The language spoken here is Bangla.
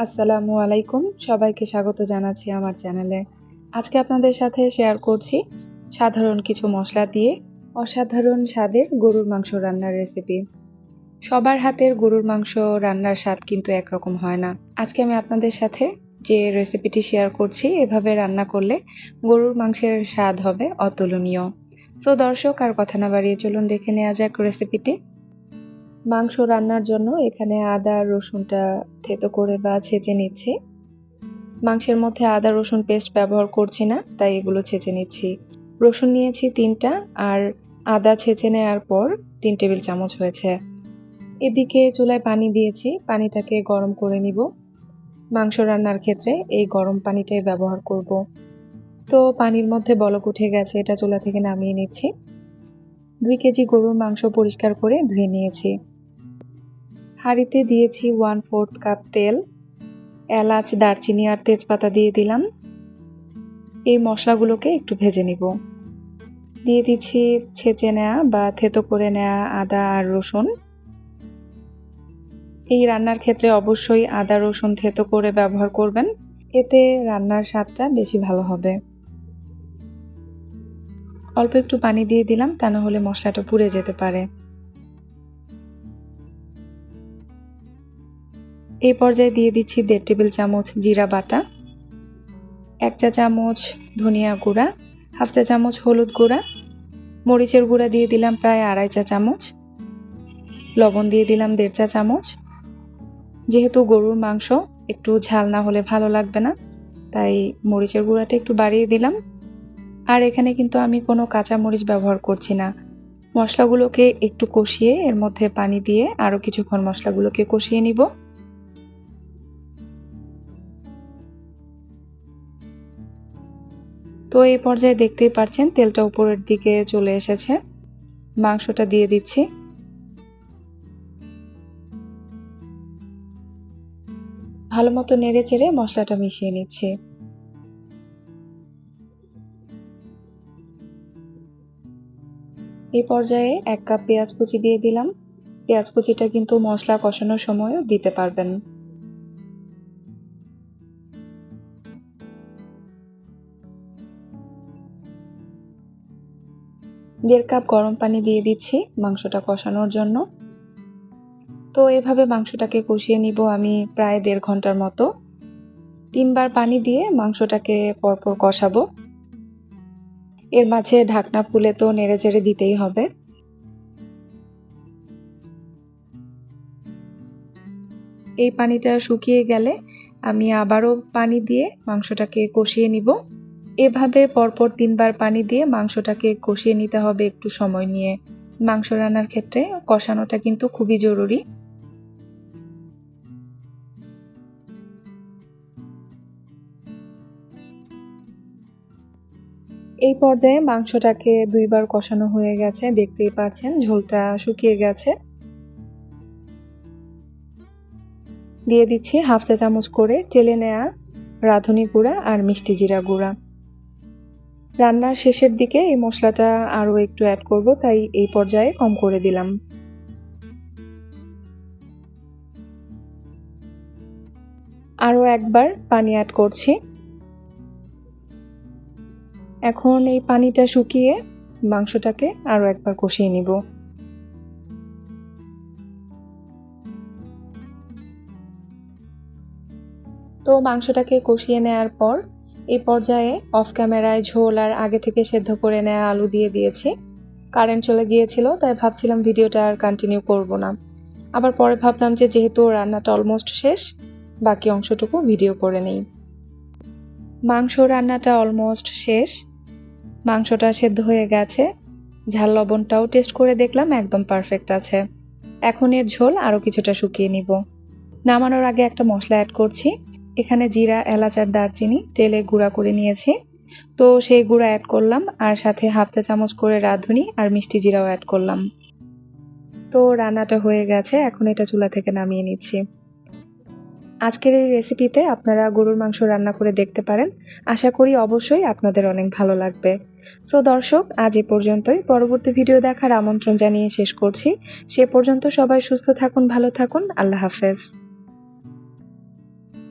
আসসালামু আলাইকুম, সবাইকে স্বাগত জানাচ্ছি আমার চ্যানেলে। আজকে আপনাদের সাথে শেয়ার করছি সাধারণ কিছু মশলা দিয়ে অসাধারণ স্বাদের গরুর মাংস রান্নার রেসিপি। সবার হাতের গরুর মাংস রান্নার স্বাদ কিন্তু একরকম হয় না। আজকে আমি আপনাদের সাথে যে রেসিপিটি শেয়ার করছি, এভাবে রান্না করলে গরুর মাংসের স্বাদ হবে অতুলনীয়। সো দর্শক, আর কথা না বাড়িয়ে চলুন দেখে নেওয়া যাক রেসিপিটি। মাংস রান্নার জন্য এখানে আদা রসুনটা থেতো করে বা ছেঁচে নিচ্ছি। মাংসের মধ্যে আদা রসুন পেস্ট ব্যবহার করছি না, তাই এগুলো ছেঁচে নিচ্ছি। রসুন নিয়েছি 3টা, আর আদা ছেঁচে নেওয়ার পর 3 টেবিল চামচ হয়েছে। এদিকে চুলায় পানি দিয়েছি, পানিটাকে গরম করে নিব। মাংস রান্নার ক্ষেত্রে এই গরম পানিটাই ব্যবহার করব। তো পানির মধ্যে বলক উঠে গেছে, এটা চুলা থেকে নামিয়ে নিচ্ছি। 2 কেজি গরুর মাংস পরিষ্কার করে ধুয়ে নিয়েছি। হাঁড়িতে দিয়েছি 1/4 কাপ তেল, এলাচ, দারচিনি আর তেজপাতা দিয়ে দিলাম। এই মশলাগুলোকে একটু ভেজে নিব। দিয়ে দিচ্ছি ছেঁচে নেওয়া বা থেতো করে নেওয়া আদা আর রসুন। এই রান্নার ক্ষেত্রে অবশ্যই আদা রসুন থেতো করে ব্যবহার করবেন, এতে রান্নার স্বাদটা বেশি ভালো হবে। অল্প একটু পানি দিয়ে দিলাম, তা না হলে মশলাটা পুড়ে যেতে পারে। এই পর্যায়ে দিয়ে দিচ্ছি 1.5 টেবিল চামচ জিরা বাটা, 1 চা চামচ ধনিয়া গুঁড়া, 1/2 চা চামচ হলুদ গুঁড়া, মরিচের গুঁড়া দিয়ে দিলাম প্রায় 2.5 চা চামচ, লবণ দিয়ে দিলাম 1.5 চা চামচ। যেহেতু গরুর মাংস একটু ঝাল না হলে ভালো লাগবে না, তাই মরিচের গুঁড়াটা একটু বাড়িয়ে দিলাম। আর এখানে কিন্তু আমি কোনো কাঁচা মরিচ ব্যবহার করছি না। মশলাগুলোকে একটু কষিয়ে এর মধ্যে পানি দিয়ে আরো কিছুক্ষণ মশলাগুলোকে কষিয়ে নিব। তো এই পর্যায়ে দেখতেই পাচ্ছেন তেলটা উপরের দিকে চলে এসেছে। মাংসটা দিয়ে দিচ্ছি। ভালো মতো নেড়ে চেড়ে মশলাটা মিশিয়ে নিচ্ছি। এই পর্যায়ে 1 কাপ পেঁয়াজ কুচি দিয়ে দিলাম। পেঁয়াজ কুচিটা কিন্তু মশলা কষানোর সময়ও দিতে পারবেন। দেড় কাপ গরম পানি দিয়ে দিচ্ছি মাংসটা কষানোর জন্য। তো এভাবে মাংসটাকে কষিয়ে নিব আমি প্রায় 1.5 ঘন্টার মতো। 3 বার পানি দিয়ে মাংসটাকে পরপর কষাবো। এর মাঝে ঢাকনা খুলে তো নেড়ে চেড়ে দিতেই হবে। এই পানিটা শুকিয়ে গেলে আমি আবারও পানি দিয়ে মাংসটাকে কষিয়ে নিব। এভাবে পরপর 3 বার পানি দিয়ে মাংসটাকে কষিয়ে নিতে হবে একটু সময় নিয়ে। মাংস রান্নার ক্ষেত্রে কষানোটা কিন্তু খুবই জরুরি। এই পর্যায়ে মাংসটাকে 2 বার কষানো হয়ে গেছে, দেখতেই পাচ্ছেন ঝোলটা শুকিয়ে গেছে। দিয়ে দিচ্ছি 1/2 চা চামচ করে টেলে নেওয়া রাঁধুনি গুঁড়া আর মিষ্টি জিরা গুঁড়া। রান্নার শেষের দিকে এই মশলাটা আরো একটু অ্যাড করব, তাই এই পর্যায়ে কম করে দিলাম। আরো একবার পানি অ্যাড করছি। এখন এই পানিটা শুকিয়ে মাংসটাকে আরো একবার কষিয়ে নিব। তো মাংসটাকে কষিয়ে নেওয়ার পর এই পর্যায়ে অফ ক্যামেরায় ঝোল আর আগে থেকে সেদ্ধ করে নেওয়া আলু দিয়ে দিয়েছি। কারেন্ট চলে গিয়েছিল, তাই ভাবছিলাম ভিডিওটা আর কন্টিনিউ করব না। আবার পরে ভাবলাম যে যেহেতু রান্নাটা অলমোস্ট শেষ, বাকি অংশটুকু ভিডিও করে নেই। মাংস রান্নাটা অলমোস্ট শেষ। মাংসটা সেদ্ধ হয়ে গেছে। ঝাল লবণটাও টেস্ট করে দেখলাম একদম পারফেক্ট আছে। এখন এর ঝোল আরো কিছুটা শুকিয়ে নিব। নামানোর আগে একটা মশলা অ্যাড করছি। এখানে জিরা, এলাচ আর দারচিনি তেলে গুঁড়া করে নিয়েছি। তো সেই গুঁড়া অ্যাড করলাম, আর সাথে 1/2 চা চামচ করে রাঁধুনি আর মিষ্টি জিরাও অ্যাড করলাম। তো রান্নাটা হয়ে গেছে, এখন এটা চুলা থেকে নামিয়ে নিচ্ছি। আজকের এই রেসিপিতে আপনারা গরুর মাংস রান্না করে দেখতে পারেন। আশা করি অবশ্যই আপনাদের অনেক ভালো লাগবে। সো দর্শক, আজ এ পর্যন্তই। পরবর্তী ভিডিও দেখার আমন্ত্রণ জানিয়ে শেষ করছি। সে পর্যন্ত সবাই সুস্থ থাকুন, ভালো থাকুন। আল্লাহ হাফেজ।